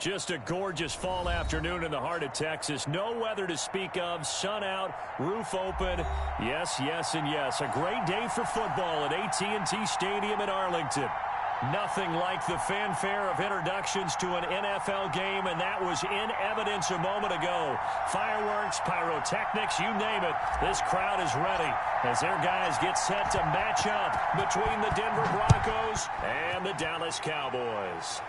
Just a gorgeous fall afternoon in the heart of Texas. No weather to speak of. Sun out, roof open. Yes, yes, and yes. A great day for football at AT&T Stadium in Arlington. Nothing like the fanfare of introductions to an NFL game, and that was in evidence a moment ago. Fireworks, pyrotechnics, you name it. This crowd is ready as their guys get set to match up between the Denver Broncos and the Dallas Cowboys.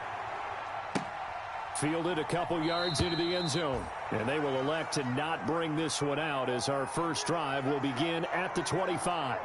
Fielded a couple yards into the end zone, and they will elect to not bring this one out as our first drive will begin at the 25.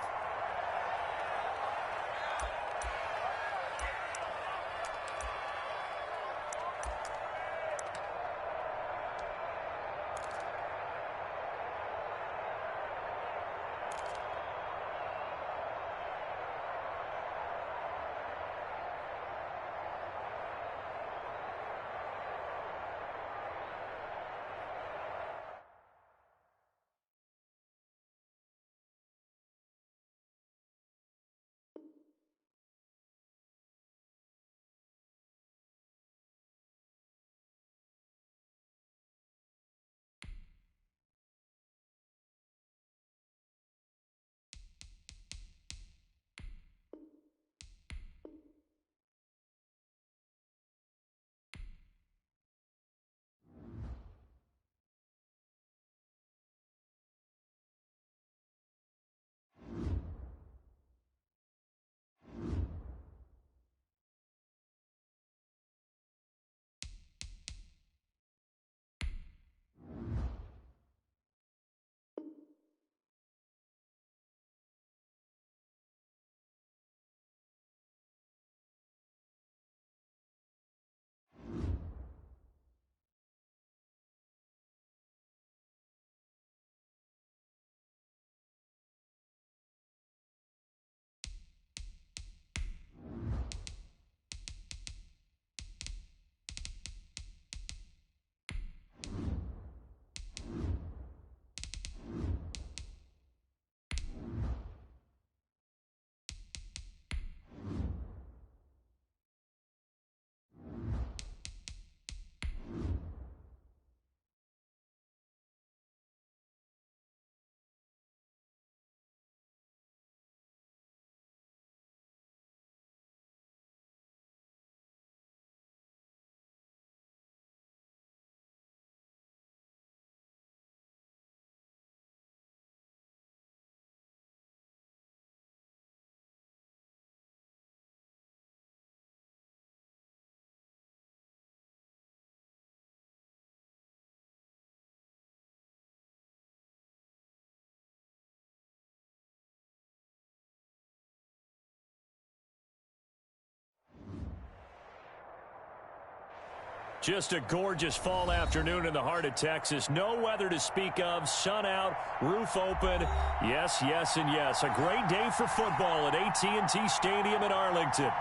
Just a gorgeous fall afternoon in the heart of Texas. No weather to speak of. Sun out, roof open. Yes, yes, and yes. A great day for football at AT&T Stadium in Arlington.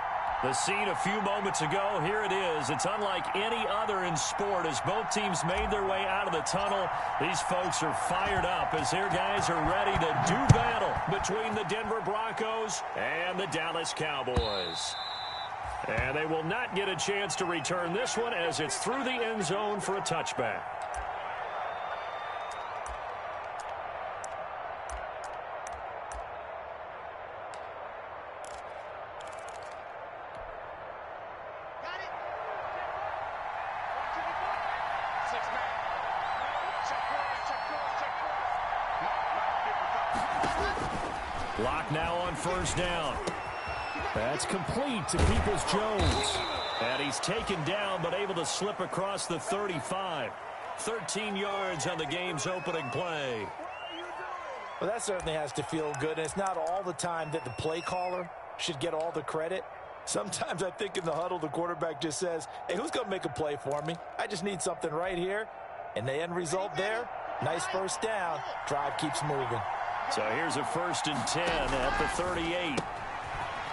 The scene a few moments ago, here it is. It's unlike any other in sport as both teams made their way out of the tunnel. These folks are fired up as their guys are ready to do battle between the Denver Broncos and the Dallas Cowboys. And they will not get a chance to return this one as it's through the end zone for a touchback. Block now on first down. That's complete to Peoples-Jones. And he's taken down but able to slip across the 35. 13 yards on the game's opening play. Well, that certainly has to feel good. And it's not all the time that the play caller should get all the credit. Sometimes I think in the huddle the quarterback just says, hey, who's going to make a play for me? I just need something right here. And the end result there, nice first down. Drive keeps moving. So here's a 1st and 10 at the 38.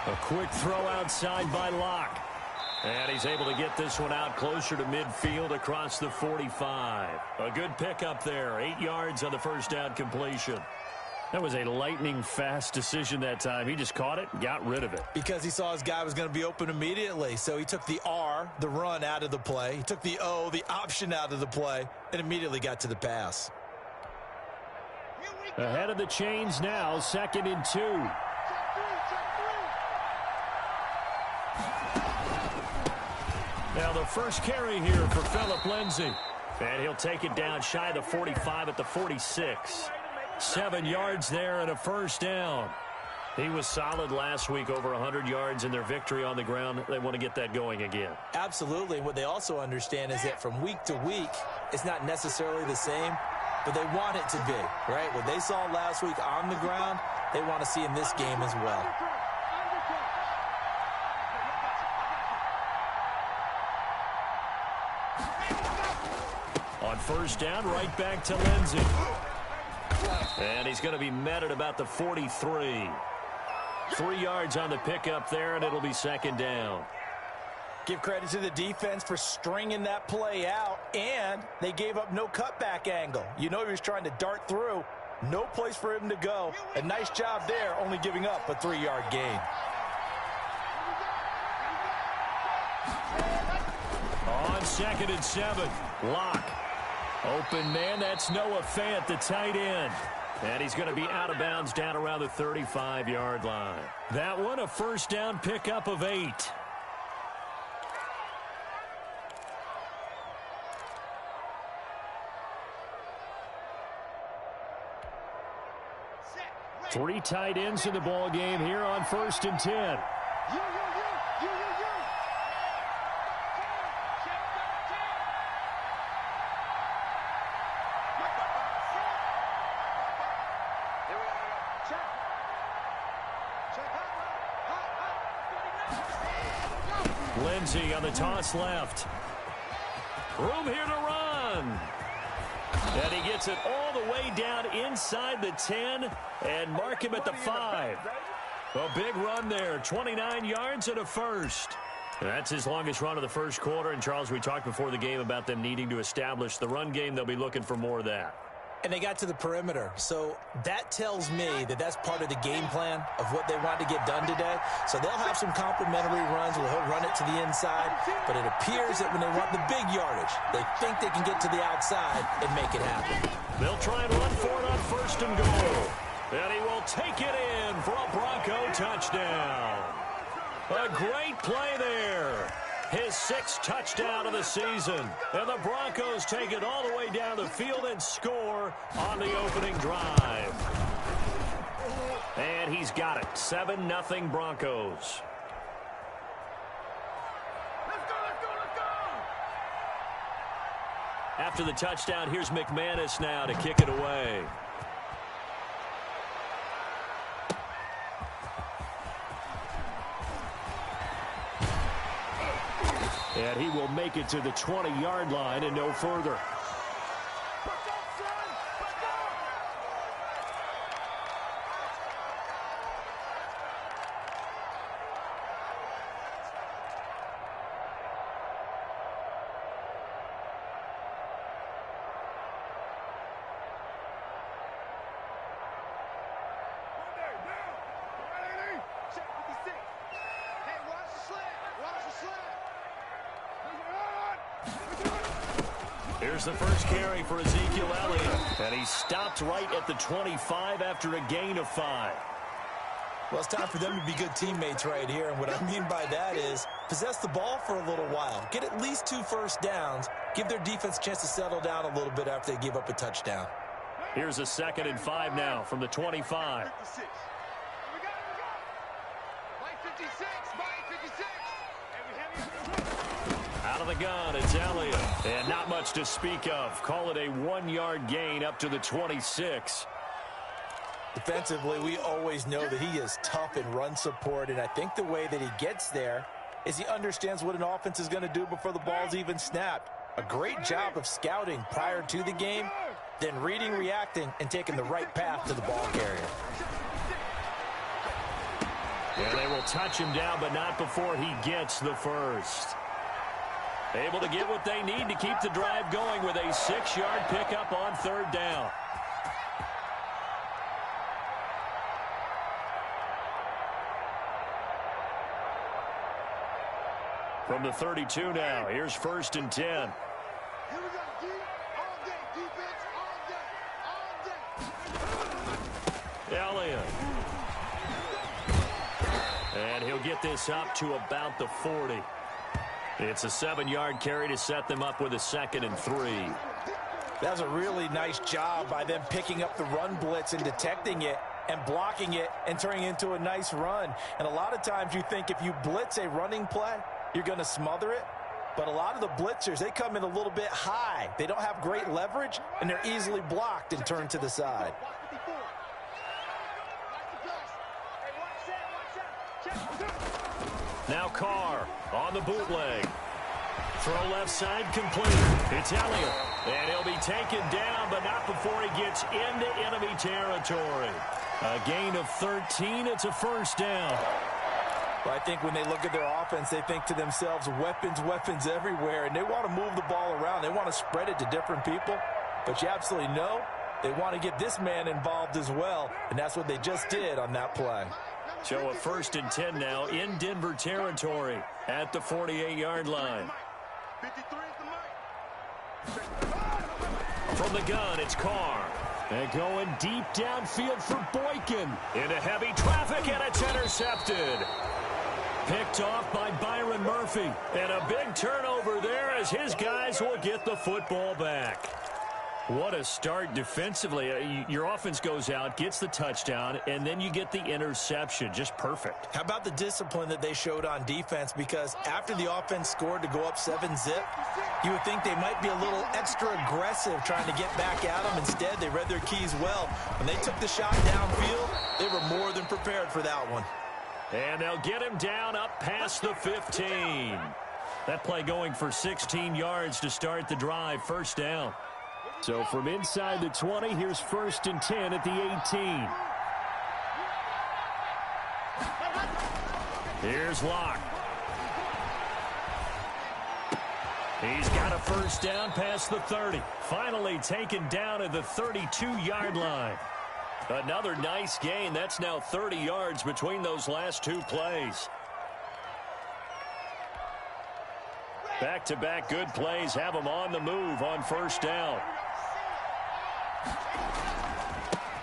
A quick throw outside by Locke. And he's able to get this one out closer to midfield across the 45. A good pickup there. 8 yards on the first down completion. That was a lightning-fast decision that time. He just caught it and got rid of it. Because he saw his guy was going to be open immediately. So he took the R, the run, out of the play. He took the O, the option, out of the play, and immediately got to the pass. Ahead of the chains now, 2nd and 2. Now the first carry here for Phillip Lindsay. And he'll take it down shy of the 45 at the 46. 7 yards there and a first down. He was solid last week, over 100 yards in their victory on the ground. They want to get that going again. Absolutely. What they also understand is that from week to week, it's not necessarily the same, but they want it to be, right? What they saw last week on the ground, they want to see in this game as well. On first down, right back to Lindsay. And he's going to be met at about the 43. 3 yards on the pickup there, and it'll be 2nd down. Give credit to the defense for stringing that play out, and they gave up no cutback angle. You know he was trying to dart through. No place for him to go. A nice job there, only giving up a 3-yard gain. On 2nd and 7, Locke. Open man, that's Noah Fant, the tight end. And he's going to be out of bounds down around the 35-yard line. That one, a first down pickup of 8. Three tight ends in the ball game here on 1st and 10. Lindsay on the toss left. Room here to run. And he gets it all the way down inside the 10 and mark him at the 5. A big run there, 29 yards and a first. That's his longest run of the first quarter. And, Charles, we talked before the game about them needing to establish the run game. They'll be looking for more of that. And they got to the perimeter. So that tells me that that's part of the game plan of what they want to get done today. So they'll have some complimentary runs where he'll run it to the inside. But it appears that when they want the big yardage, they think they can get to the outside and make it happen. They'll try and run for it on 1st and goal. And he will take it in for a Bronco touchdown. A great play there. His 6th touchdown of the season. And the Broncos take it all the way down the field and score on the opening drive. And he's got it. 7-0 Broncos. After the touchdown, here's McManus now to kick it away. And he will make it to the 20-yard line and no further. Here's the first carry for Ezekiel Elliott. And he stopped right at the 25 after a gain of 5. Well, it's time for them to be good teammates right here. And what I mean by that is possess the ball for a little while. Get at least 2 first downs. Give their defense a chance to settle down a little bit after they give up a touchdown. Here's a 2nd and 5 now from the 25. Out of the gun, it's Elliott. And not much to speak of. Call it a 1-yard gain up to the 26. Defensively, we always know that he is tough in run support, and I think the way that he gets there is he understands what an offense is going to do before the ball's even snapped. A great job of scouting prior to the game, then reading, reacting, and taking the right path to the ball carrier. Yeah, they will touch him down, but not before he gets the first. Able to get what they need to keep the drive going with a 6-yard pickup on 3rd down. From the 32 now, here's 1st and 10. Here we go, D. All day, defense, all day. Elliott. And he'll get this up to about the 40. It's a 7-yard carry to set them up with a 2nd and 3. That was a really nice job by them picking up the run blitz and detecting it and blocking it and turning it into a nice run. And a lot of times you think if you blitz a running play, you're going to smother it. But a lot of the blitzers, they come in a little bit high. They don't have great leverage, and they're easily blocked and turned to the side. Now Carr on the bootleg. Throw left side complete. It's Elliott. And he'll be taken down, but not before he gets into enemy territory. A gain of 13. It's a 1st down. Well, I think when they look at their offense, they think to themselves, weapons, weapons everywhere, and they want to move the ball around. They want to spread it to different people. But you absolutely know they want to get this man involved as well, and that's what they just did on that play. So a 1st and 10 now in Denver territory at the 48-yard line. 53 is the mic. From the gun, it's Carr. And going deep downfield for Boykin. Into heavy traffic, and it's intercepted. Picked off by Byron Murphy. And a big turnover there as his guys will get the football back. What a start defensively. Your offense goes out, gets the touchdown, and then you get the interception. Just perfect. How about the discipline that they showed on defense? Because after the offense scored to go up 7-zip, you would think they might be a little extra aggressive trying to get back at them. Instead, they read their keys well. When they took the shot downfield, they were more than prepared for that one. And they'll get him down up past the 15. That play going for 16 yards to start the drive. 1st down. So from inside the 20, here's 1st and 10 at the 18. Here's Locke. He's got a 1st down past the 30. Finally taken down at the 32-yard line. Another nice gain. That's now 30 yards between those last 2 plays. Back-to-back good plays have them on the move on 1st down.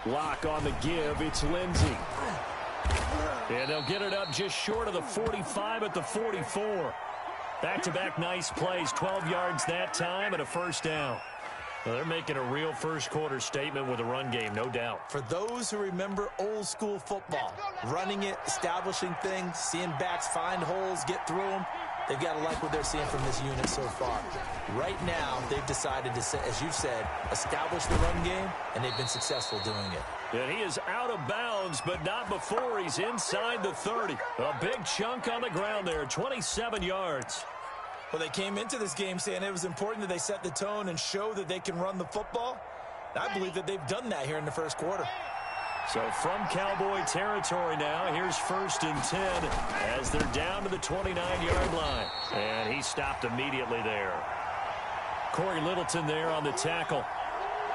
Locke on the give. It's Lindsey. And they'll get it up just short of the 45 at the 44. Back-to-back nice plays. 12 yards that time and a 1st down. Well, they're making a real first-quarter statement with a run game, no doubt. For those who remember old-school football, running it, establishing things, seeing backs find holes, get through them, they've got to like what they're seeing from this unit so far. Right now, they've decided to, as you said, establish the run game, and they've been successful doing it. And he is out of bounds, but not before he's inside the 30. A big chunk on the ground there, 27 yards. Well, they came into this game saying it was important that they set the tone and show that they can run the football. I believe that they've done that here in the 1st quarter. So from Cowboy territory now, here's 1st and 10 as they're down to the 29-yard line. And he stopped immediately there. Corey Littleton there on the tackle.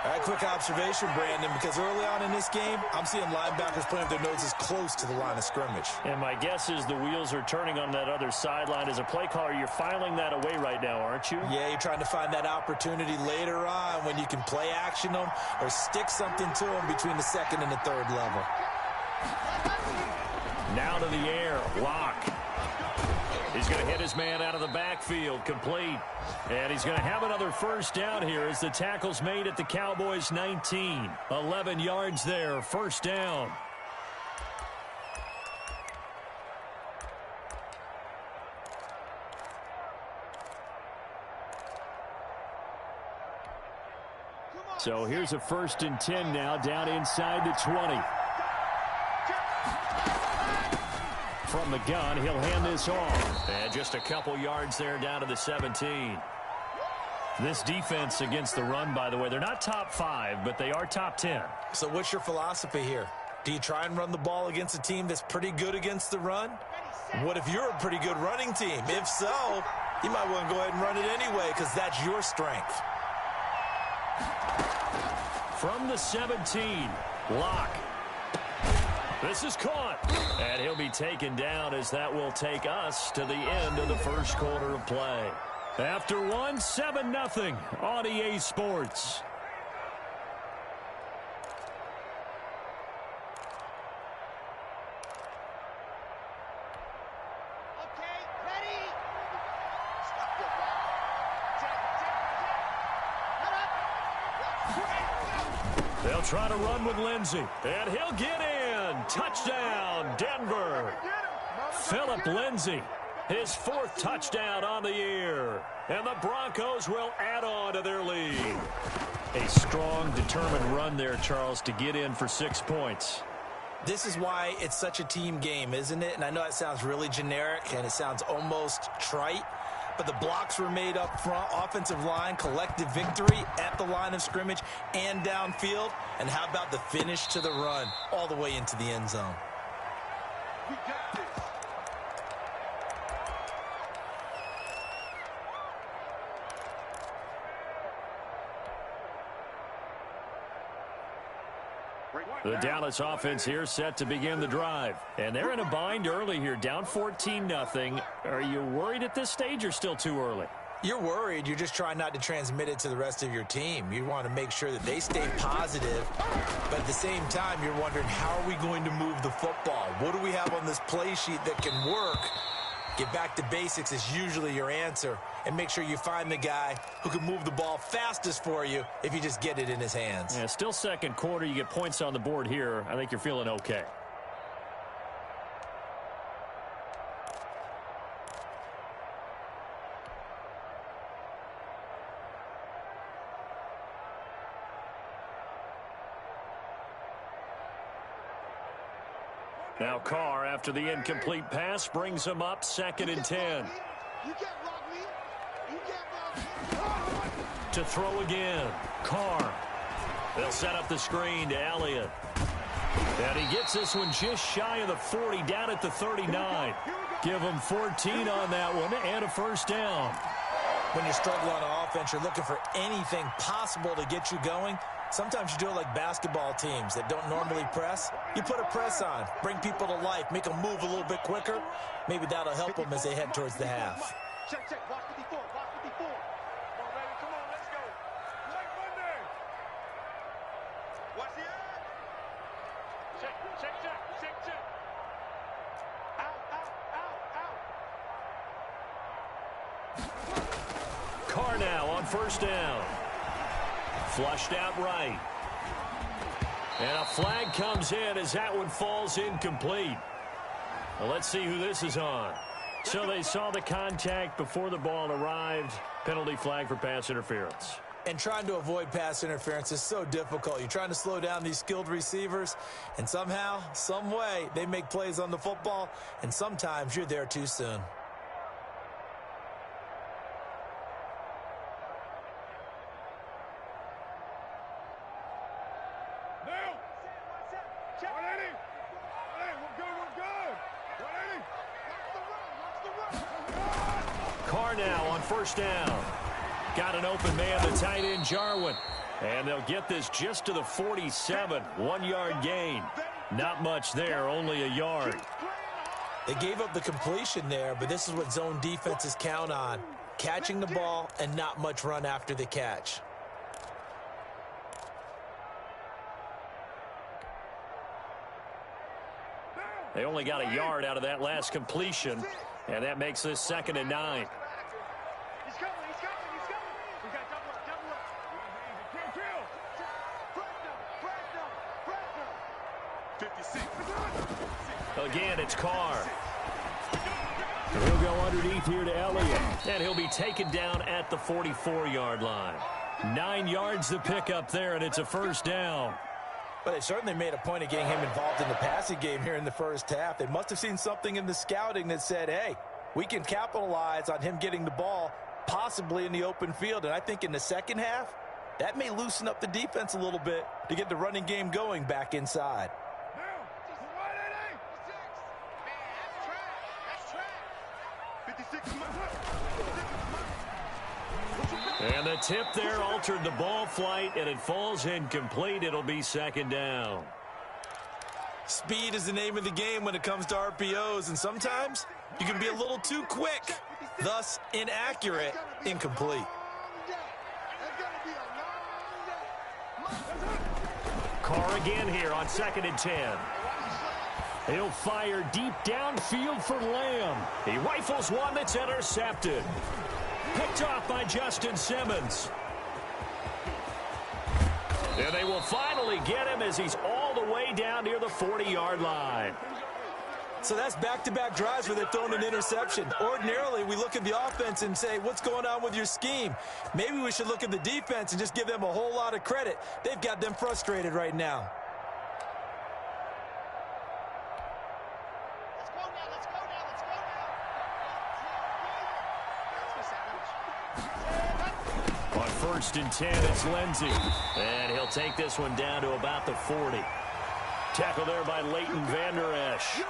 All right, quick observation, Brandon, because early on in this game, I'm seeing linebackers playing with their noses close to the line of scrimmage. And my guess is the wheels are turning on that other sideline. As a play caller, you're filing that away right now, aren't you? Yeah, you're trying to find that opportunity later on when you can play action them or stick something to them between the 2nd and the 3rd level. Now to the air, Locke. He's going to hit his man out of the backfield, complete. And he's going to have another 1st down here as the tackle's made at the Cowboys' 19. 11 yards there, 1st down. So here's a 1st and 10 now down inside the 20. From the gun, he'll hand this off. And just a couple yards there down to the 17. This defense against the run, by the way, they're not top 5, but they are top 10. So what's your philosophy here? Do you try and run the ball against a team that's pretty good against the run? What if you're a pretty good running team? If so, you might want to go ahead and run it anyway because that's your strength. From the 17, Locke. This is caught. And he'll be taken down as that will take us to the end of the first quarter of play. After one, 7-0 on EA Sports. They'll try to run with Lindsey, and he'll get in. Touchdown, Denver. Phillip Lindsey, his 4th touchdown on the year. And the Broncos will add on to their lead. A strong, determined run there, Charles, to get in for 6 points. This is why it's such a team game, isn't it? And I know it sounds really generic, and it sounds almost trite. But the blocks were made up front, offensive line, collective victory at the line of scrimmage and downfield. And how about the finish to the run all the way into the end zone? We got this. The Dallas offense here set to begin the drive. And they're in a bind early here, down 14-0. Are you worried at this stage or still too early? You're worried. You're just trying not to transmit it to the rest of your team. You want to make sure that they stay positive. But at the same time, you're wondering, how are we going to move the football? What do we have on this play sheet that can work? Get back to basics is usually your answer. And make sure you find the guy who can move the ball fastest for you if you just get it in his hands. Yeah, still second quarter. You get points on the board here. I think you're feeling okay. Now Carr, after the incomplete pass, brings him up 2nd and 10. You can't block me. You can't block me. To throw again. Carr. They'll set up the screen to Elliott. And he gets this one just shy of the 40, down at the 39. Give him 14 on that one and a first down. When you're struggling on offense, you're looking for anything possible to get you going. Sometimes you do it like basketball teams that don't normally press. You put a press on, bring people to life, make them move a little bit quicker. Maybe that'll help them as they head towards the half. Check, check. Watch 54. Watch 54. Come on, baby. Come on. Let's go. Like Monday. Watch the edge. Check, check, check. Check, check. Out, out, out, out. Carr now on first down. Flushed out right. And a flag comes in as that one falls incomplete. Well, let's see who this is on. So they saw the contact before the ball arrived. Penalty flag for pass interference. And trying to avoid pass interference is so difficult. You're trying to slow down these skilled receivers, and somehow, some way, they make plays on the football, and sometimes you're there too soon. Carr now on first down. Got an open man, the tight end, Jarwin. And they'll get this just to the 47. 1-yard gain. Not much there, only a yard. They gave up the completion there, but this is what zone defenses count on. Catching the ball and not much run after the catch. They only got a yard out of that last completion, and that makes this 2nd and 9. He's coming. He's coming. He's coming. We got double up. Double up. Kill, kill. Press down. Press down. 56. Again, it's Carr. He'll go underneath here to Elliott, and he'll be taken down at the 44-yard line. 9 yards to pick up there, and it's a first down. But they certainly made a point of getting him involved in the passing game here in the first half. They must have seen something in the scouting that said, hey, we can capitalize on him getting the ball possibly in the open field. And I think in the second half, that may loosen up the defense a little bit to get the running game going back inside. And the tip there altered the ball flight, and it falls incomplete. It'll be 2nd down. Speed is the name of the game when it comes to RPOs, and sometimes you can be a little too quick, thus inaccurate, incomplete. Carr again here on 2nd and 10. He'll fire deep downfield for Lamb. He rifles one that's intercepted. Picked off by Justin Simmons. And they will finally get him as he's all the way down near the 40-yard line. So that's back-to-back drives where they've thrown an interception. Ordinarily, we look at the offense and say, what's going on with your scheme? Maybe we should look at the defense and just give them a whole lot of credit. They've got them frustrated right now. On 1st and 10, it's Lindsey. And he'll take this one down to about the 40. Tackle there by Leighton Vander Esch.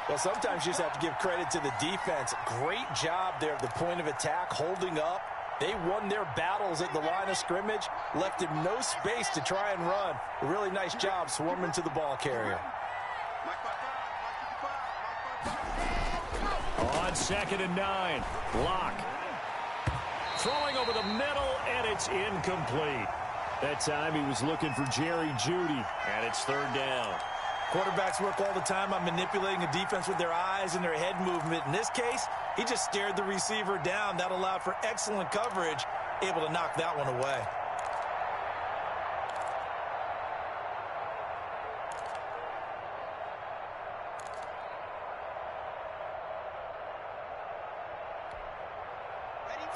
Well, sometimes you just have to give credit to the defense. Great job there at the point of attack, holding up. They won their battles at the line of scrimmage, left him no space to try and run. A really nice job swarming to the ball carrier. On 2nd and 9, Locke. Throwing over the middle, and it's incomplete. That time he was looking for Jerry Jeudy, and it's 3rd down. Quarterbacks work all the time on manipulating a defense with their eyes and their head movement. In this case, he just stared the receiver down. That allowed for excellent coverage, able to knock that one away.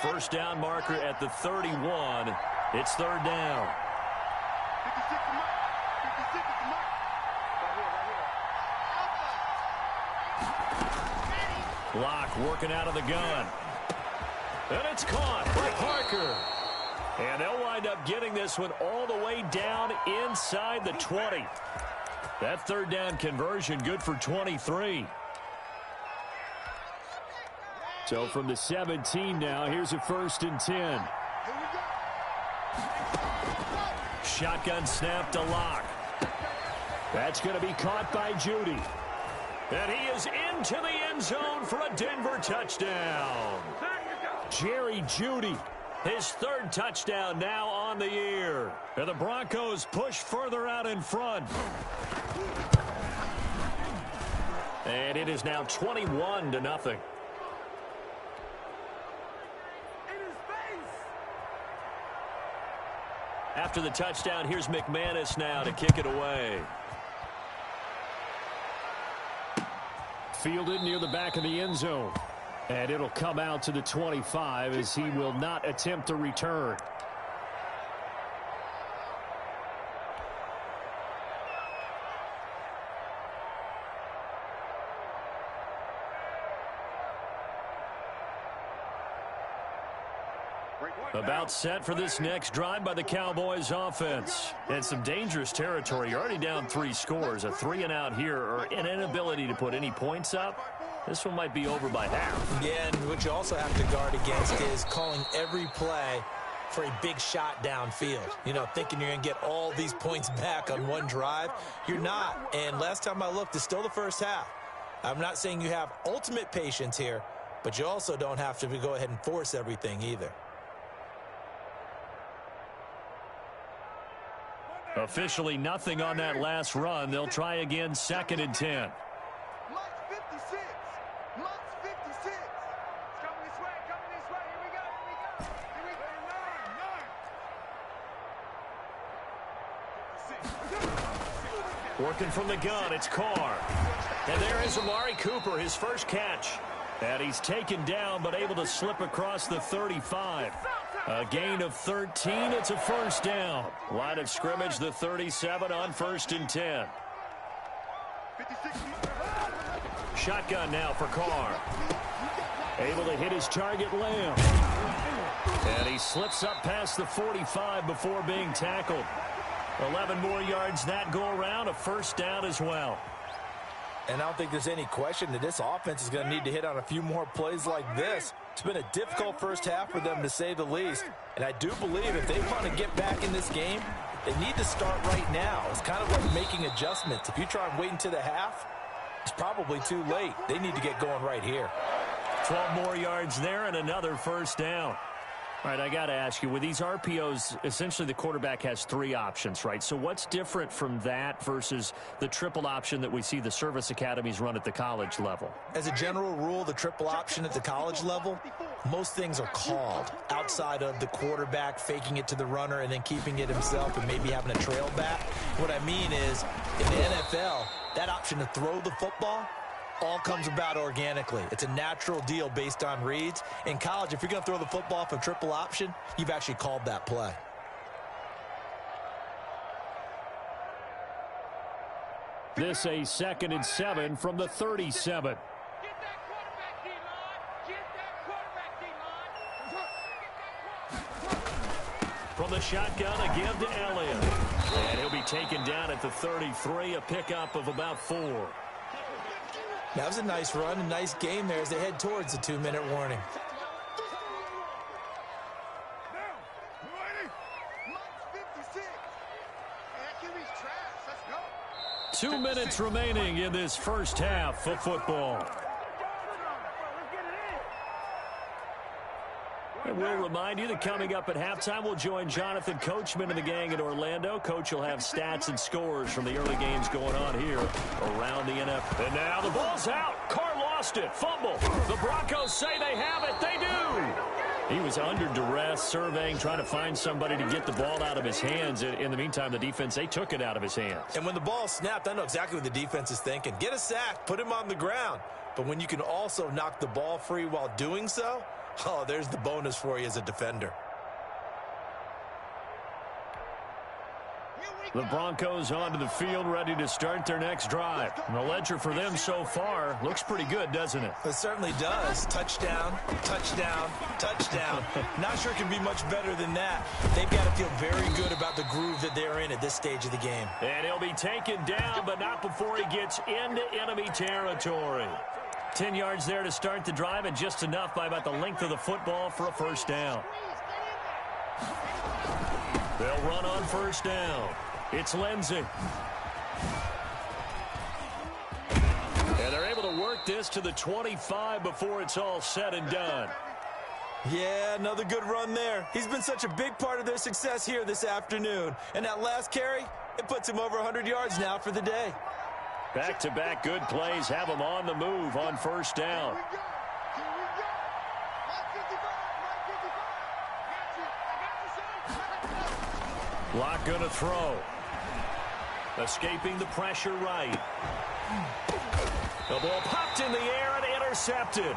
First down marker at the 31. It's 3rd down. Locke working out of the gun. And it's caught by Parker. And they'll wind up getting this one all the way down inside the 20. That 3rd down conversion good for 23. So from the 17 now, here's a 1st and 10. Shotgun snap to Locke. That's going to be caught by Jeudy. And he is into the end zone for a Denver touchdown. Jerry Jeudy, his 3rd touchdown now on the year. And the Broncos push further out in front. And it is now 21-0. After the touchdown, here's McManus now to kick it away. Fielded near the back of the end zone. And it'll come out to the 25 as he will not attempt a return. About set for this next drive by the Cowboys offense. And some dangerous territory. You're already down 3 scores. A 3-and-out here or an inability to put any points up. This one might be over by half. Yeah, and what you also have to guard against is calling every play for a big shot downfield. You know, thinking you're going to get all these points back on one drive. You're not. And last time I looked, it's still the first half. I'm not saying you have ultimate patience here, but you also don't have to go ahead and force everything either. Officially nothing on that last run. They'll try again 2nd and 10. Working from the gun, it's Carr. And there is Amari Cooper, his first catch. And he's taken down, but able to slip across the 35. A gain of 13, it's a 1st down. Line of scrimmage, the 37 on 1st and 10. Shotgun now for Carr. Able to hit his target, Lamb. And he slips up past the 45 before being tackled. 11 more yards that go around, a 1st down as well. And I don't think there's any question that this offense is going to need to hit on a few more plays like this. It's been a difficult first half for them, to say the least. And I do believe if they want to get back in this game, They need to start right now. It's kind of like making adjustments. If you try and wait until the half, it's probably too late. They need to get going right here. 12 more yards there and another first down. All right, I got to ask you, with these RPOs, essentially the quarterback has 3 options, right? So what's different from that versus the triple option that we see the service academies run at the college level? As a general rule, the triple option at the college level, most things are called outside of the quarterback faking it to the runner and then keeping it himself and maybe having a trail back. What I mean is, in the NFL, that option to throw the football all comes about organically. It's a natural deal based on reads. In college, if you're going to throw the football for triple option, you've actually called that play. This a 2nd and 7 from the 37. From the shotgun, a give to Elliott. And he'll be taken down at the 33, a pickup of about 4. That was a nice run, a nice game there as they head towards the 2-minute warning. Now, 56. 2 minutes remaining in this first half of football. And we'll remind you that coming up at halftime, we'll join Jonathan Coachman and the gang in Orlando. Coach will have stats and scores from the early games going on here around the NFL. And now the ball's out. Carr lost it. Fumble. The Broncos say they have it. They do. He was under duress, surveying, trying to find somebody to get the ball out of his hands. In the meantime, the defense, they took it out of his hands. And when the ball snapped, I know exactly what the defense is thinking. Get a sack. Put him on the ground. But when you can also knock the ball free while doing so, oh, there's the bonus for you as a defender. The Broncos onto the field, ready to start their next drive. And the ledger for them so far looks pretty good, doesn't it? It certainly does. Touchdown, touchdown, touchdown. Not sure it can be much better than that. They've got to feel very good about the groove that they're in at this stage of the game. And he'll be taken down, but not before he gets into enemy territory. 10 yards there to start the drive, and just enough by about the length of the football for a first down. They'll run on first down. It's Lindsey. And they're able to work this to the 25 before it's all said and done. Yeah, another good run there. He's been such a big part of their success here this afternoon. And that last carry, it puts him over 100 yards now for the day. Back-to-back good plays have them on the move on first down. Lock going to throw. Escaping the pressure right. The ball popped in the air and intercepted.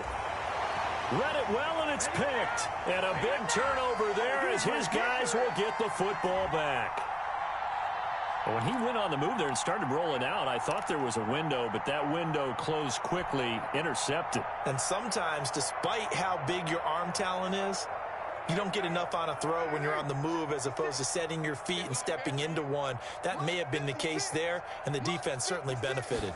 Read it well, and it's picked. And a big turnover there as his guys will get the football back. When he went on the move there and started rolling out, I thought there was a window, but that window closed quickly, intercepted. And sometimes, despite how big your arm talent is, you don't get enough on a throw when you're on the move as opposed to setting your feet and stepping into one. That may have been the case there, and the defense certainly benefited.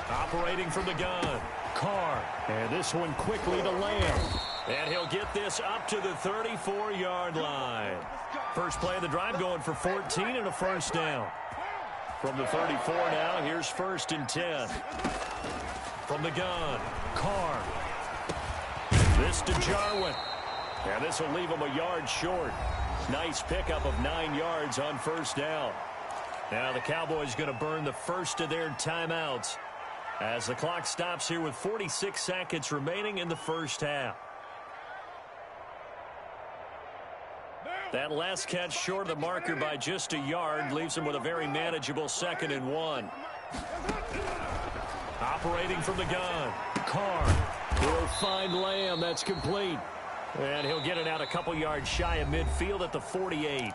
Operating from the gun, Carr. And this one quickly to Lamb. And he'll get this up to the 34-yard line. First play of the drive going for 14 and a first down. From the 34 now, here's 1st and 10. From the gun, Carr. This to Jarwin. And this will leave him a yard short. Nice pickup of 9 yards on first down. Now the Cowboys going to burn the first of their timeouts as the clock stops here with 46 seconds remaining in the first half. That last catch short of the marker by just a yard leaves him with a very manageable 2nd and 1. Operating from the gun, Carr. He'll find Lamb. That's complete. And he'll get it out a couple yards shy of midfield at the 48.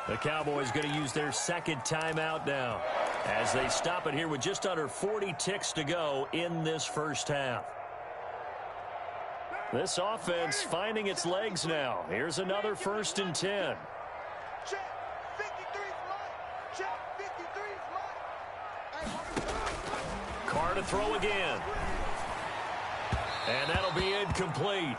The Cowboys going to use their second timeout now as they stop it here with just under 40 ticks to go in this first half. This offense finding its legs now. Here's another 1st and 10. Carr to throw again. And that'll be incomplete.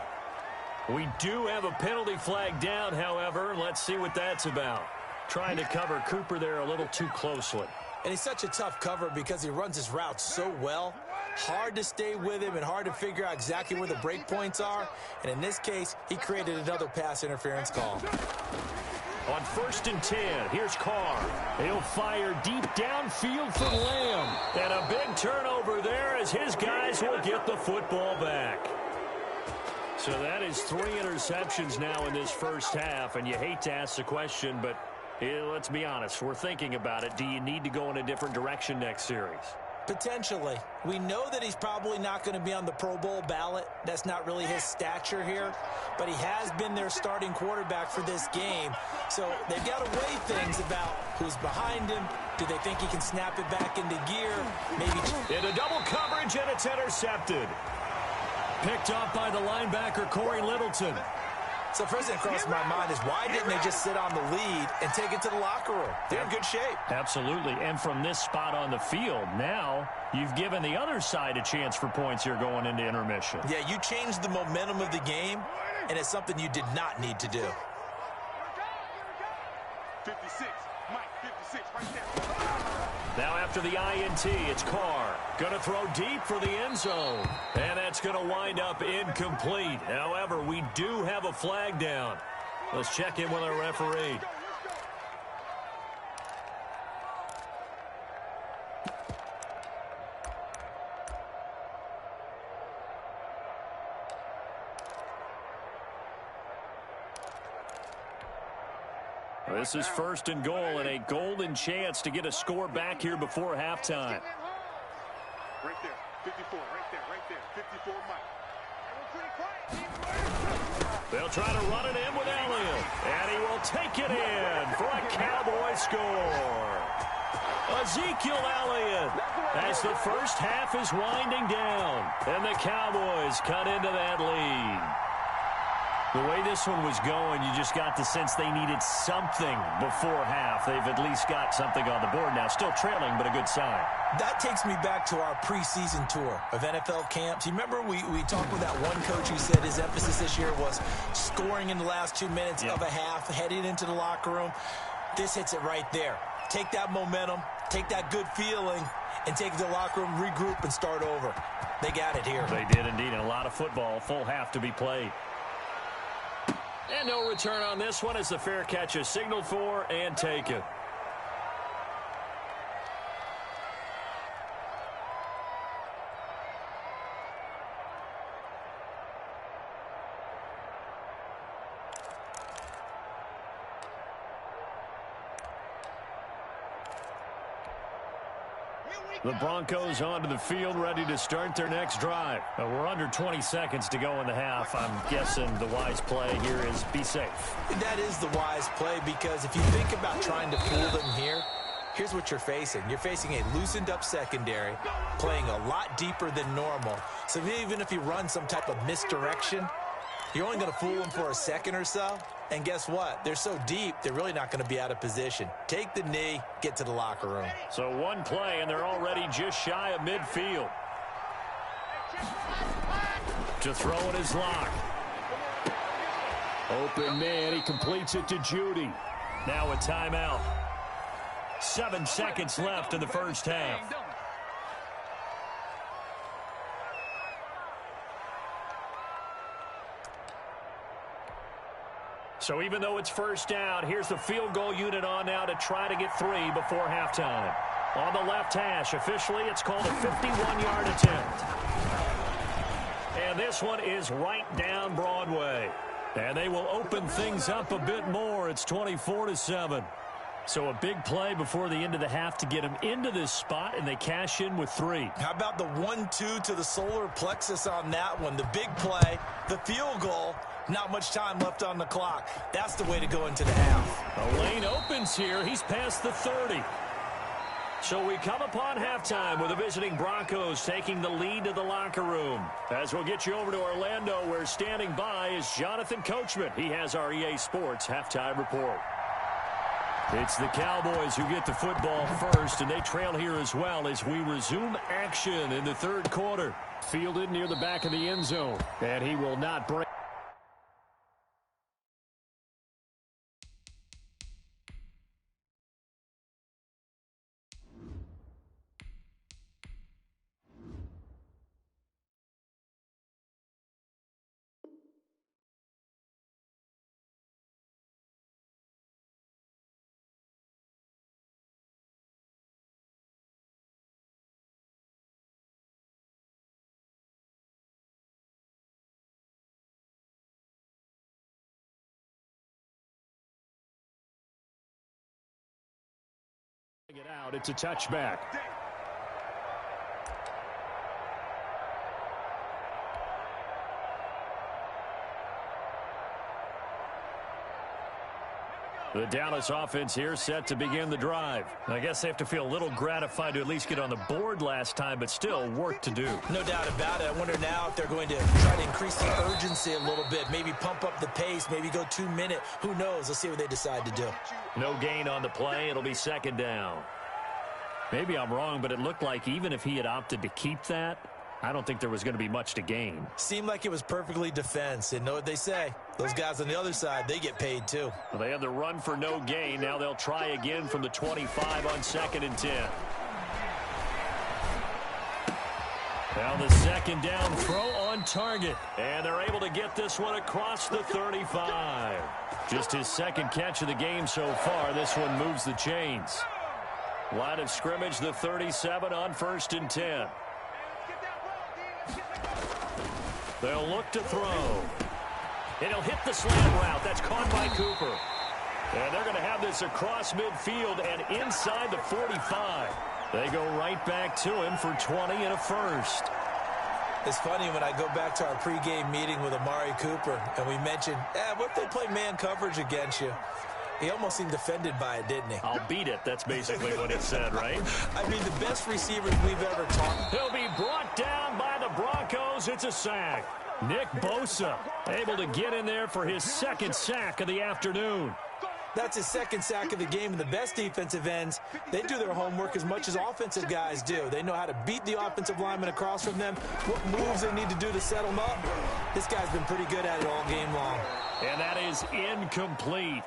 We do have a penalty flag down, however. Let's see what that's about. Trying to cover Cooper there a little too closely. And he's such a tough cover because he runs his routes so well. Hard to stay with him and hard to figure out exactly where the break points are. And in this case, he created another pass interference call. On 1st and 10, here's Carr. He'll fire deep downfield for Lamb. And a big turnover there as his guys will get the football back. So that is 3 interceptions now in this first half. And you hate to ask the question, but let's be honest. We're thinking about it. Do you need to go in a different direction next series? Potentially. We know that he's probably not going to be on the Pro Bowl ballot. That's not really his stature here. But he has been their starting quarterback for this game. So they've got to weigh things about who's behind him. Do they think he can snap it back into gear? Maybe into double coverage, and it's intercepted. Picked up by the linebacker, Corey Littleton. So first thing that crossed my mind is why didn't they just sit on the lead and take it to the locker room? They're in good shape. Absolutely. And from this spot on the field, now you've given the other side a chance for points here going into intermission. Yeah, you changed the momentum of the game, and it's something you did not need to do. 56, Mike, 56, right there. Now after the INT, it's Carr. Going to throw deep for the end zone. And that's going to wind up incomplete. However, we do have a flag down. Let's check in with our referee. This is 1st and goal and a golden chance to get a score back here before halftime. Right there, 54, right there, 54, Mike. They'll try to run it in with Elliott, and he will take it in for a Cowboy score. Ezekiel Elliott as the first half is winding down, and the Cowboys cut into that lead. The way this one was going, you just got the sense they needed something before half. They've at least got something on the board now. Still trailing, but a good sign. That takes me back to our preseason tour of NFL camps. You remember we talked with that one coach who said his emphasis this year was scoring in the last 2 minutes of a half, heading into the locker room. This hits it right there. Take that momentum, take that good feeling, and take it to the locker room, regroup, and start over. They got it here. They did indeed, and a lot of football, full half to be played. And no return on this one as the fair catch is signaled for and taken. The Broncos onto the field, ready to start their next drive. We're under 20 seconds to go in the half. I'm guessing the wise play here is be safe. That is the wise play because if you think about trying to fool them here, here's what you're facing. You're facing a loosened up secondary, playing a lot deeper than normal. So even if you run some type of misdirection, you're only going to fool them for a second or so. And guess what? They're so deep, they're really not going to be out of position. Take the knee, get to the locker room. So one play, and they're already just shy of midfield. To throw it is Locke. Open man, he completes it to Judy. Now a timeout. 7 seconds left in the first half. So even though it's first down, here's the field goal unit on now to try to get 3 before halftime. On the left hash, officially it's called a 51-yard attempt. And this one is right down Broadway. And they will open things up a bit more. It's 24-7. So a big play before the end of the half to get them into this spot, and they cash in with 3. How about the 1-2 to the solar plexus on that one? The big play, the field goal, not much time left on the clock. That's the way to go into the half. The lane opens here. He's past the 30. So we come upon halftime with the visiting Broncos taking the lead to the locker room. As we'll get you over to Orlando, where standing by is Jonathan Coachman. He has our EA Sports halftime report. It's the Cowboys who get the football first, and they trail here as well as we resume action in the third quarter. Fielded near the back of the end zone, and he will not break. It out. It's a touchback. The Dallas offense here set to begin the drive. I guess they have to feel a little gratified to at least get on the board last time, but still work to do. No doubt about it. I wonder now if they're going to try to increase the urgency a little bit, maybe pump up the pace, maybe go 2 minute. Who knows? Let's see what they decide to do. No gain on the play. It'll be second down. Maybe I'm wrong, but it looked like even if he had opted to keep that, I don't think there was going to be much to gain. Seemed like it was perfectly defense. And know what they say? Those guys on the other side, they get paid too. Well, they had the run for no gain. Now they'll try again from the 25 on 2nd and 10. Now the second down throw on target. And they're able to get this one across the 35. Just his second catch of the game so far. This one moves the chains. Line of scrimmage, the 37 on 1st and 10. They'll look to throw. And he'll hit the slant route. That's caught by Cooper. And they're going to have this across midfield and inside the 45. They go right back to him for 20 and a first. It's funny when I go back to our pregame meeting with Amari Cooper, and we mentioned, what if they play man coverage against you? He almost seemed offended by it, didn't he? I'll beat it. That's basically what it said, right? I mean, the best receivers we've ever taught. He'll be brought down by the Broncos. It's a sack. Nick Bosa able to get in there for his second sack of the afternoon. That's his second sack of the game, and the best defensive ends, they do their homework as much as offensive guys do. They know how to beat the offensive lineman across from them, what moves they need to do to set them up. This guy's been pretty good at it all game long. And that is incomplete.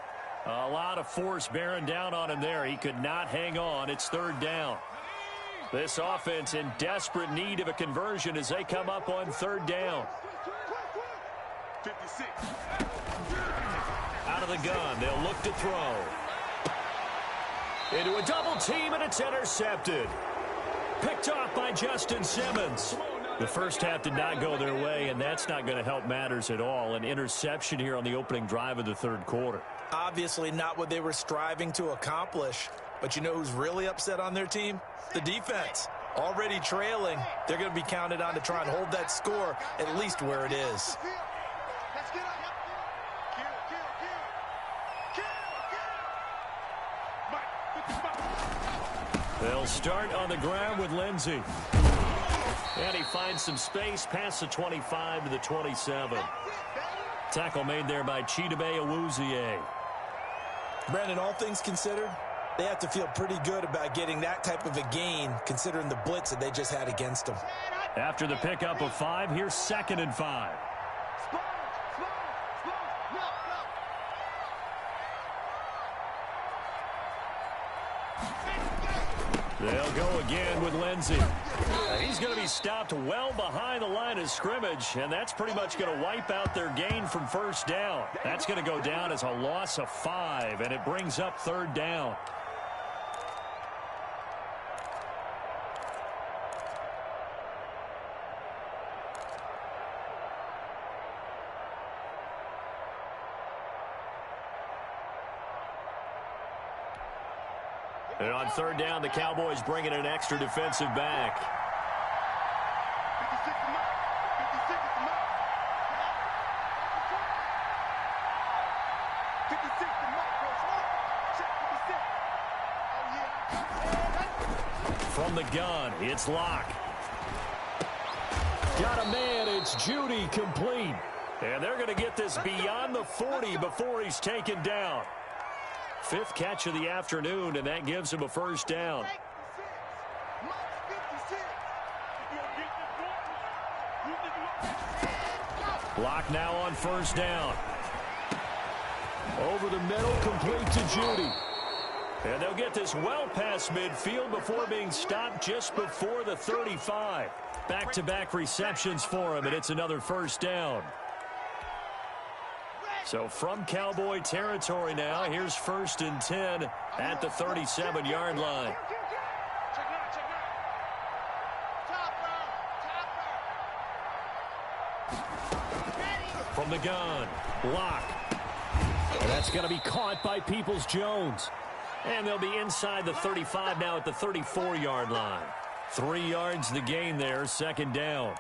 A lot of force bearing down on him there. He could not hang on. It's third down. This offense in desperate need of a conversion as they come up on third down. 56. Out of the gun, they'll look to throw. Into a double team, and it's intercepted. Picked off by Justin Simmons. The first half did not go their way, and that's not going to help matters at all. An interception here on the opening drive of the third quarter. Obviously not what they were striving to accomplish. But you know who's really upset on their team? The defense. Already trailing, they're going to be counted on to try and hold that score at least where it is. They'll start on the ground with Lindsey. And he finds some space past the 25 to the 27. Tackle made there by Chidobe Awuzie. Brandon, all things considered, they have to feel pretty good about getting that type of a gain considering the blitz that they just had against them. After the pickup of 5, here's 2nd and 5. They'll go again with Lindsey. He's going to be stopped well behind the line of scrimmage, and that's pretty much going to wipe out their gain from first down. That's going to go down as a loss of 5, and it brings up third down. And on third down, the Cowboys bring in an extra defensive back. 56 is mark. 56 is mark. 56 is mark, bro. Check 56. Oh, yeah. From the gun, it's Locke. Got a man, it's Judy, complete. And they're going to get this beyond the 40 before he's taken down. 5th catch of the afternoon, and that gives him a first down. Block now on first down. Over the middle, complete to Judy. And they'll get this well past midfield before being stopped just before the 35. Back-to-back receptions for him, and it's another first down. So from Cowboy territory now, here's 1st and 10 at the 37-yard line. From the gun, Locke. And that's going to be caught by Peoples-Jones. And they'll be inside the 35 now at the 34-yard line. 3 yards the gain there, second down.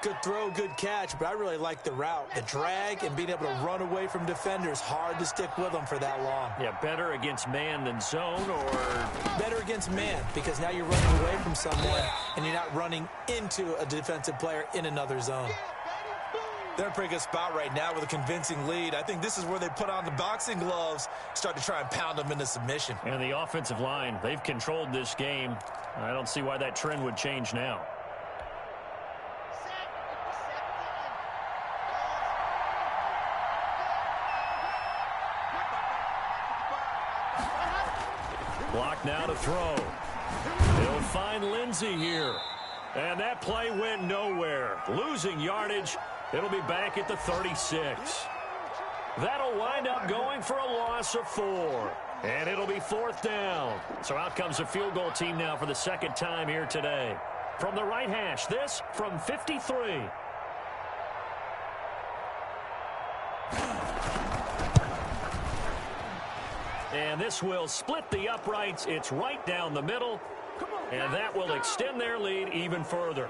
Good throw, good catch, but I really like the route. The drag and being able to run away from defenders, hard to stick with them for that long. Yeah, better against man than zone, or? Better against man, because now you're running away from someone and you're not running into a defensive player in another zone. They're in a pretty good spot right now with a convincing lead. I think this is where they put on the boxing gloves, start to try and pound them into submission. And the offensive line, they've controlled this game. I don't see why that trend would change now. Block now to throw. They'll find Lindsey here. And that play went nowhere. Losing yardage. It'll be back at the 36. That'll wind up going for a loss of 4. And it'll be 4th down. So out comes the field goal team now for the second time here today. From the right hash, this from 53. And this will split the uprights. It's right down the middle. And that will extend their lead even further.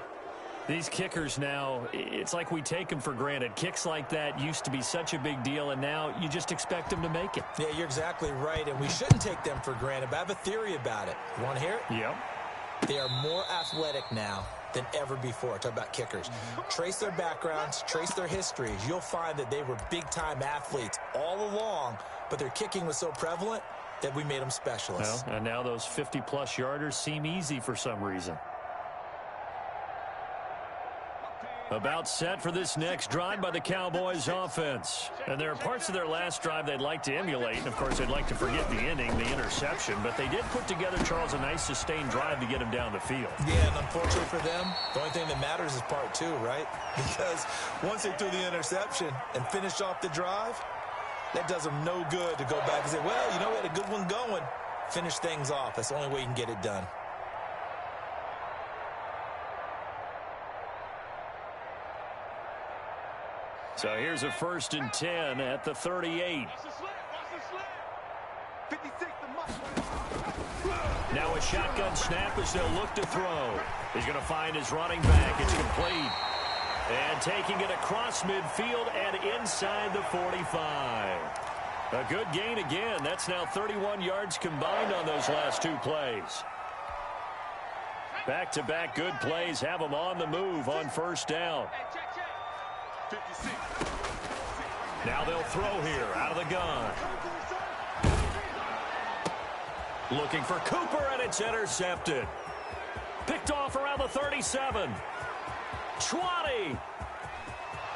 These kickers now, it's like we take them for granted. Kicks like that used to be such a big deal, and now you just expect them to make it. Yeah, you're exactly right, and we shouldn't take them for granted, but I have a theory about it. You want to hear it? Yep. They are more athletic now than ever before. Talk about kickers. Trace their backgrounds, trace their histories. You'll find that they were big-time athletes all along, but their kicking was so prevalent that we made them specialists. Well, and now those 50-plus yarders seem easy for some reason. About set for this next drive by the Cowboys offense. And there are parts of their last drive they'd like to emulate. And, of course, they'd like to forget the ending, the interception. But they did put together, Charles, a nice sustained drive to get him down the field. Yeah, and unfortunately for them, the only thing that matters is part 2, right? Because once they threw the interception and finished off the drive, that does them no good to go back and say, well, you know, we had a good one going. Finish things off. That's the only way you can get it done. So here's a 1st and 10 at the 38. Now a shotgun snap as they'll look to throw. He's going to find his running back. It's complete. And taking it across midfield and inside the 45. A good gain again. That's now 31 yards combined on those last 2 plays. Back-to-back good plays have them on the move on 1st down. Now they'll throw here out of the gun. Looking for Cooper, and it's intercepted. Picked off around the 37. 20.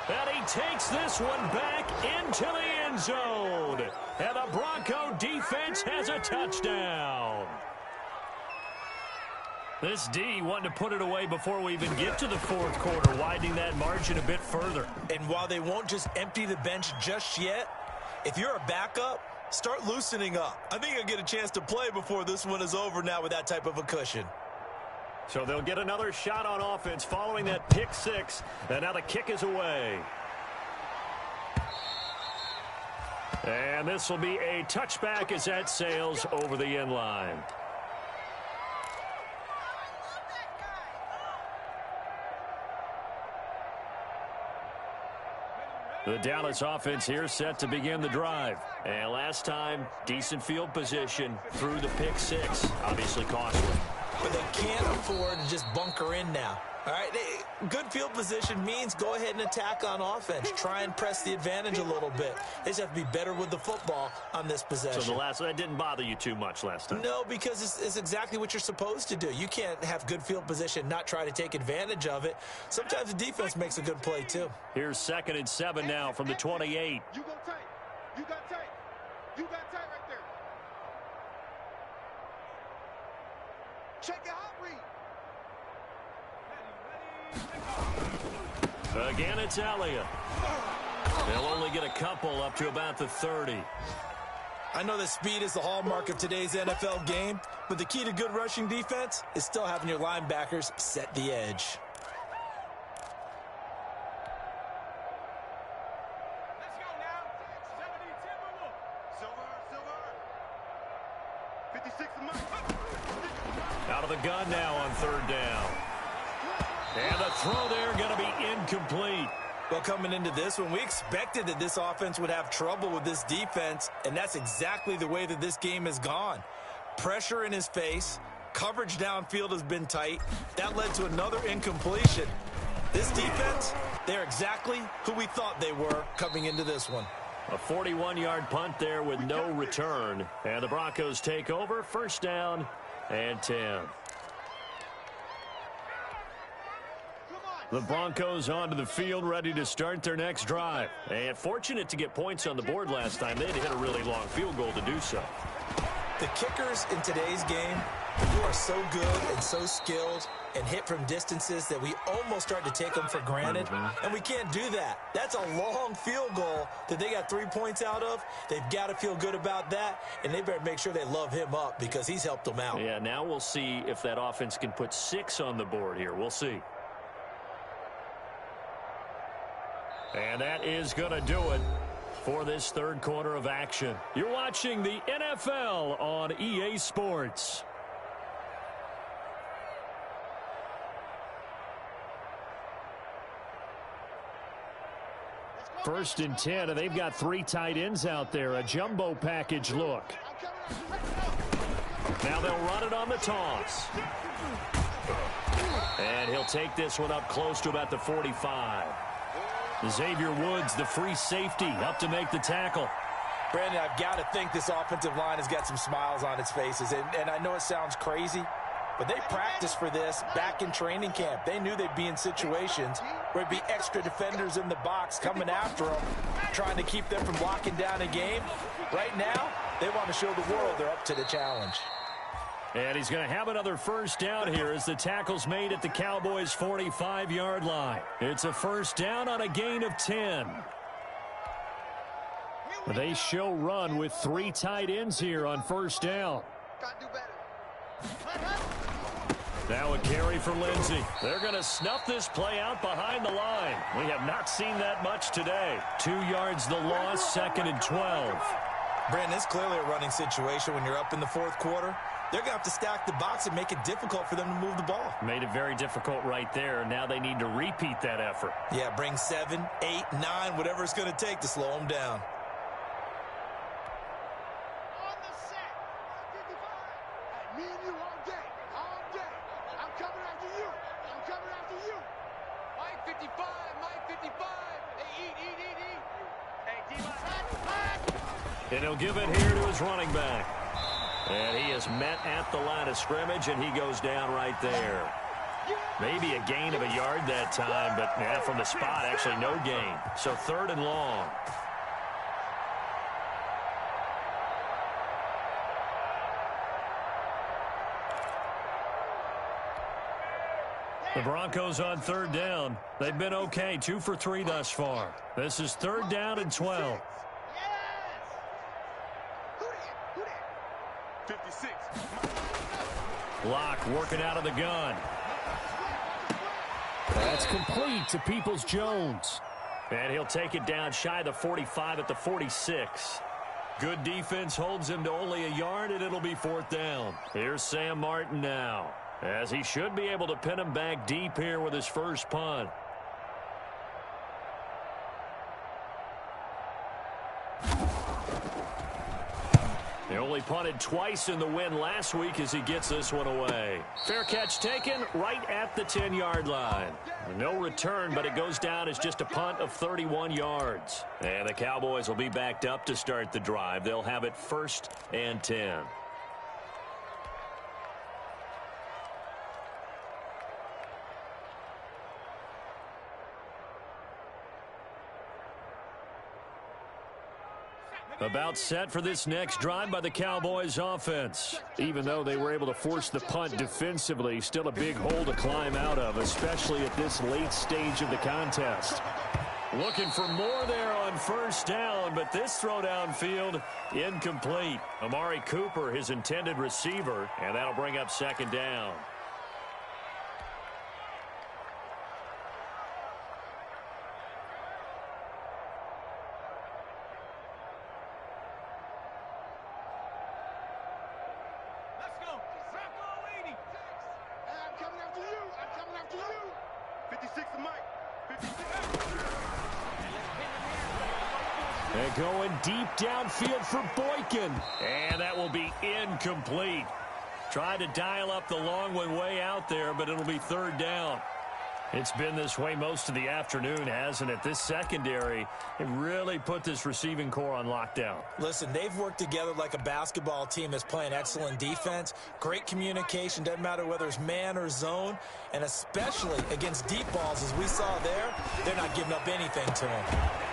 And he takes this one back into the end zone. And the Bronco defense has a touchdown. This D wanting to put it away before we even get to the 4th quarter, widening that margin a bit further. And while they won't just empty the bench just yet, if you're a backup, start loosening up. I think you'll get a chance to play before this one is over now with that type of a cushion. So they'll get another shot on offense following that pick 6, and now the kick is away. And this will be a touchback as that sails over the end line. The Dallas offense here set to begin the drive. And last time, decent field position through the pick 6. Obviously costly. But they can't afford to just bunker in now. All right, good field position means go ahead and attack on offense. Try and press the advantage a little bit. They just have to be better with the football on this possession. So that didn't bother you too much last time? No, because it's exactly what you're supposed to do. You can't have good field position, not try to take advantage of it. Sometimes the defense makes a good play, too. Here's 2nd and 7 now from the 28. You go tight. You got tight. You got tight right there. Check your hot read. Again, it's Elliott. They'll only get a couple up to about the 30. I know that speed is the hallmark of today's NFL game, but the key to good rushing defense is still having your linebackers set the edge. Let's go now. 70 Timberwolves. Silver. throw there going to be incomplete. Well, coming into this one, we expected that this offense would have trouble with this defense, and that's exactly the way that this game has gone. Pressure in his face, coverage downfield has been tight. That led to another incompletion. This defense, they're exactly who we thought they were coming into this one. A 41-yard punt there with no return. And the Broncos take over, first down and 10. The Broncos onto the field, ready to start their next drive. And fortunate to get points on the board last time. They had to hit a really long field goal to do so. The kickers in today's game are so good and so skilled and hit from distances that we almost start to take them for granted, and we can't do that. That's a long field goal that they got 3 points out of. They've got to feel good about that, and they better make sure they love him up because he's helped them out. Yeah, now we'll see if that offense can put 6 on the board here. We'll see. And that is going to do it for this third quarter of action. You're watching the NFL on EA Sports. First and 10, and they've got 3 tight ends out there. A jumbo package look. Now they'll run it on the toss. And he'll take this one up close to about the 45. Xavier Woods, the free safety, up to make the tackle. Brandon, I've got to think this offensive line has got some smiles on its faces. And I know it sounds crazy, but they practiced for this back in training camp. They knew they'd be in situations where it'd be extra defenders in the box coming after them, trying to keep them from locking down a game. Right now, they want to show the world they're up to the challenge. And he's going to have another first down here as the tackle's made at the Cowboys' 45-yard line. It's a first down on a gain of 10. They show run with 3 tight ends here on first down. Now a carry for Lindsey. They're going to snuff this play out behind the line. We have not seen that much today. 2 yards the loss, 2nd and 12. Brandon, it's clearly a running situation when you're up in the fourth quarter. They're going to have to stack the box and make it difficult for them to move the ball. Made it very difficult right there. Now they need to repeat that effort. Yeah, bring 7, 8, 9, whatever it's going to take to slow them down. On the set. 55. Me and you all day. All day. I'm coming after you. I'm coming after you. Mike 55. Mike 55. Hey, eat. Hey, D-Mike. And he'll give it here to his running back. And he is met at the line of scrimmage, and he goes down right there. Maybe a gain of a yard that time, but yeah, from the spot, actually no gain. So 3rd and long. The Broncos on 3rd down. They've been okay, 2 for 3 thus far. This is 3rd down and 12. 56. Locke working out of the gun. That's complete to Peoples-Jones. And he'll take it down shy of the 45 at the 46. Good defense holds him to only a yard, and it'll be 4th down. Here's Sam Martin now, as he should be able to pin him back deep here with his first punt. He only punted twice in the win last week as he gets this one away. Fair catch taken right at the 10-yard line. No return, but it goes down as just a punt of 31 yards. And the Cowboys will be backed up to start the drive. They'll have it 1st and 10. About set for this next drive by the Cowboys offense. Even though they were able to force the punt defensively, still a big hole to climb out of, especially at this late stage of the contest. Looking for more there on first down, but this throw downfield incomplete. Amari Cooper, his intended receiver, and that'll bring up 2nd down. 56 to Mike. 56. And going deep downfield for Boykin. And that will be incomplete. Tried to dial up the long one way out there, but it'll be third down. It's been this way most of the afternoon, hasn't it? This secondary, it really put this receiving core on lockdown. Listen, they've worked together like a basketball team that's playing excellent defense. Great communication, doesn't matter whether it's man or zone. And especially against deep balls, as we saw there, they're not giving up anything to him.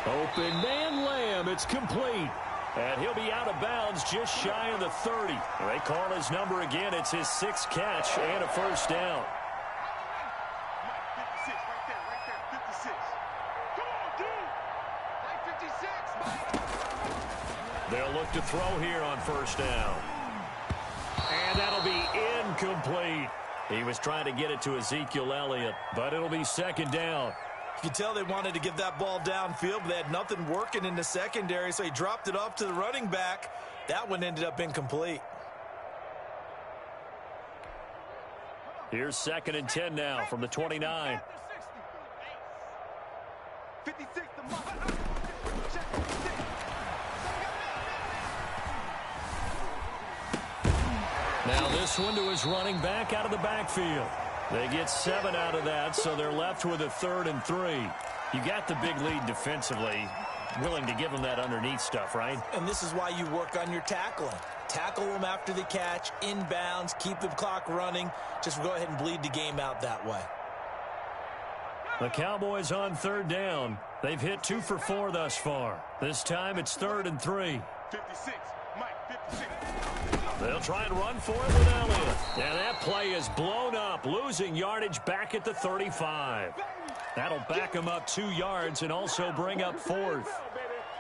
Open man Lamb, it's complete. And he'll be out of bounds just shy of the 30. They call his number again. It's his 6th catch and a first down. They'll look to throw here on first down. And that'll be incomplete. He was trying to get it to Ezekiel Elliott, but it'll be second down. You could tell they wanted to get that ball downfield, but they had nothing working in the secondary, so he dropped it off to the running back. That one ended up incomplete. Here's 2nd and 10 now from the 29. 56 to Mike. Now this one to his running back out of the backfield. They get 7 out of that, so they're left with a 3rd and 3. You got the big lead defensively. Willing to give them that underneath stuff, right? And this is why you work on your tackling. Tackle them after the catch, inbounds, keep the clock running. Just go ahead and bleed the game out that way. The Cowboys on 3rd down. They've hit 2 for 4 thus far. This time it's 3rd and 3. 56, Mike, 56. They'll try and run for it with Elliott. And that play is blown up, losing yardage back at the 35. That'll back him up 2 yards and also bring up 4th.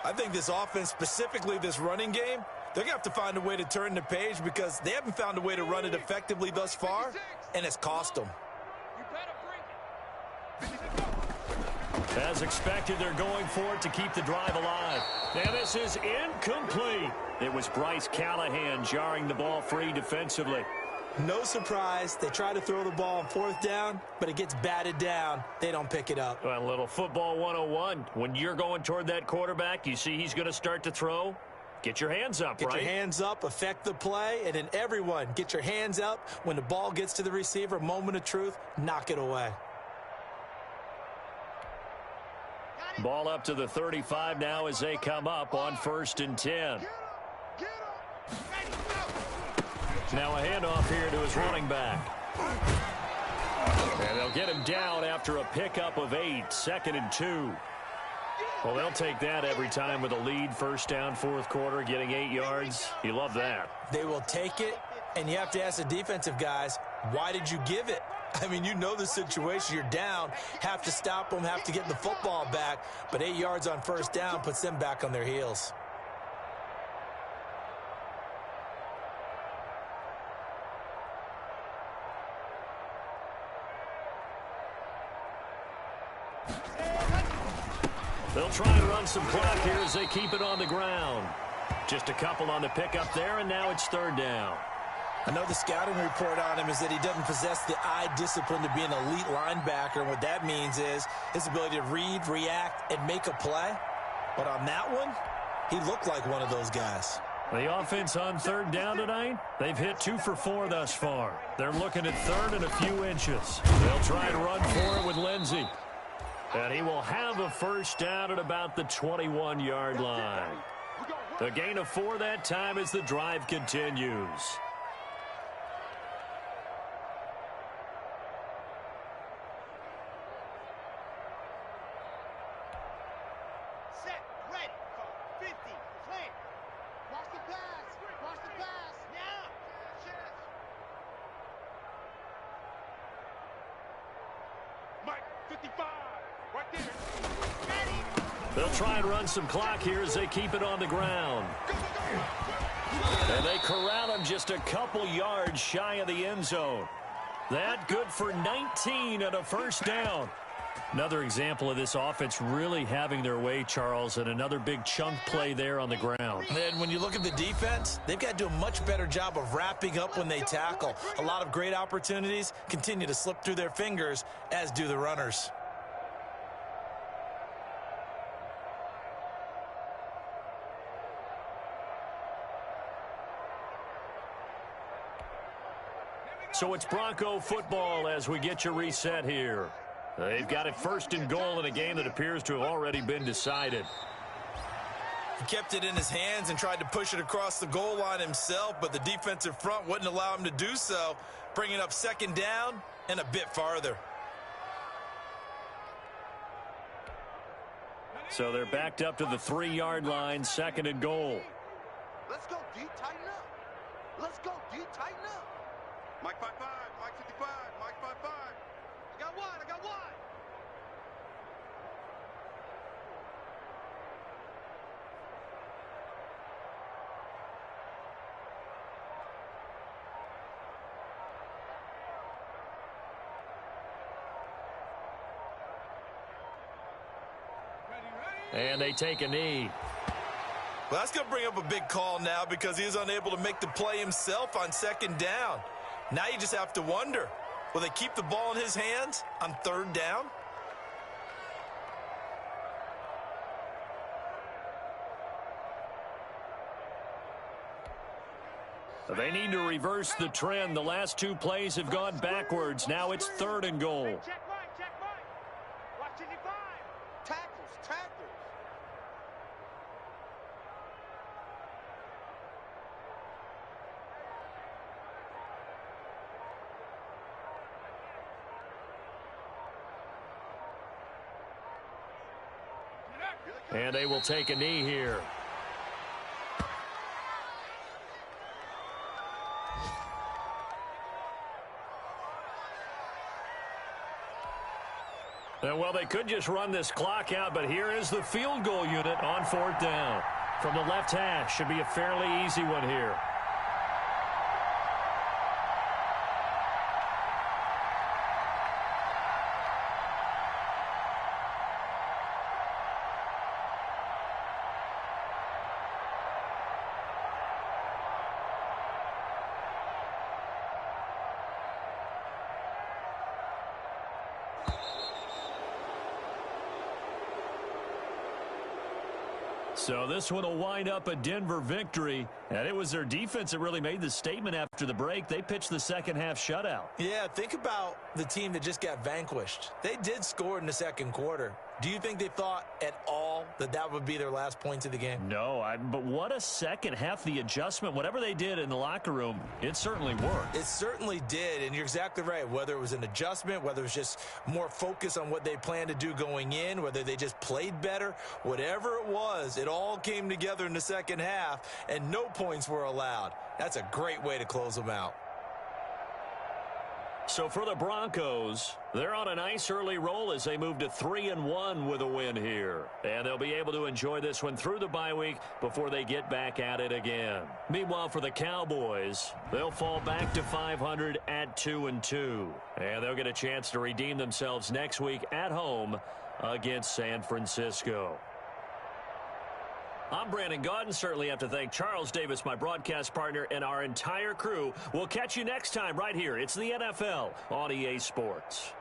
I think this offense, specifically this running game, they're going to have to find a way to turn the page because they haven't found a way to run it effectively thus far, and it's cost them. You better bring it. As expected, they're going for it to keep the drive alive. And this is incomplete. It was Bryce Callahan jarring the ball free defensively. No surprise, they try to throw the ball on 4th down, but it gets batted down. They don't pick it up. Well, a little football 101. When you're going toward that quarterback, you see he's going to start to throw. Get your hands up, Get right? your hands up, affect the play, and then everyone get your hands up. When the ball gets to the receiver, moment of truth, knock it away. Ball up to the 35 now as they come up on 1st and 10. Now a handoff here to his running back. And they'll get him down after a pickup of 8, 2nd and 2. Well, they'll take that every time with a lead, 1st down, 4th quarter, getting 8 yards. You love that. They will take it, and you have to ask the defensive guys, why did you give it? I mean, you know the situation. You're down, have to stop them, have to get the football back, but 8 yards on 1st down puts them back on their heels. They'll try and run some clock here as they keep it on the ground. Just a couple on the pickup there, and now it's 3rd down. I know the scouting report on him is that he doesn't possess the eye discipline to be an elite linebacker. And what that means is his ability to read, react, and make a play. But on that one, he looked like one of those guys. The offense on 3rd down tonight, they've hit 2 for 4 thus far. They're looking at 3rd and a few inches. They'll try and run for it with Lindsey. And he will have a 1st down at about the 21-yard line. A gain of 4 that time as the drive continues. Set, ready, 50, clear. Watch the pass, now. Mike, 55, right there. They'll try and run some clock here as they keep it on the ground. And they corral him just a couple yards shy of the end zone. That good for 19 and a 1st down. Another example of this offense really having their way, Charles, and another big chunk play there on the ground. And when you look at the defense, they've got to do a much better job of wrapping up when they tackle. A lot of great opportunities continue to slip through their fingers, as do the runners. So it's Bronco football as we get you reset here. They've got it 1st and goal in a game that appears to have already been decided. He kept it in his hands and tried to push it across the goal line himself, but the defensive front wouldn't allow him to do so, bringing up 2nd down and a bit farther. So they're backed up to the 3-yard line, 2nd and goal. Let's go, D. Tighten up. Let's go, D. Tighten up. Mike 5-5, Mike 55, Mike 5-5. I got one, I got one. And they take a knee. Well, that's going to bring up a big call now because he is unable to make the play himself on 2nd down. Now you just have to wonder, will they keep the ball in his hands on 3rd down? They need to reverse the trend. The last 2 plays have gone backwards. Now it's 3rd and goal. Check right, check right. Watch it, 5. Tackles, tackles. And they will take a knee here. And well, they could just run this clock out, but here is the field goal unit on 4th down. From the left hash, should be a fairly easy one here. So this one will wind up a Denver victory, and it was their defense that really made the statement after the break. They pitched the 2nd half shutout. Yeah, think about the team that just got vanquished. They did score in the 2nd quarter. Do you think they thought at all that that would be their last points of the game? No, but what a 2nd half. The adjustment, whatever they did in the locker room, it certainly worked. It certainly did, and you're exactly right. Whether it was an adjustment, whether it was just more focus on what they planned to do going in, whether they just played better, whatever it was, it all came together in the 2nd half, and no points were allowed. That's a great way to close them out. So for the Broncos, they're on a nice early roll as they move to 3-1 with a win here. And they'll be able to enjoy this one through the bye week before they get back at it again. Meanwhile, for the Cowboys, they'll fall back to 500 at 2-2. And they'll get a chance to redeem themselves next week at home against San Francisco. I'm Brandon Gaudin. Certainly have to thank Charles Davis, my broadcast partner, and our entire crew. We'll catch you next time right here. It's the NFL on EA Sports.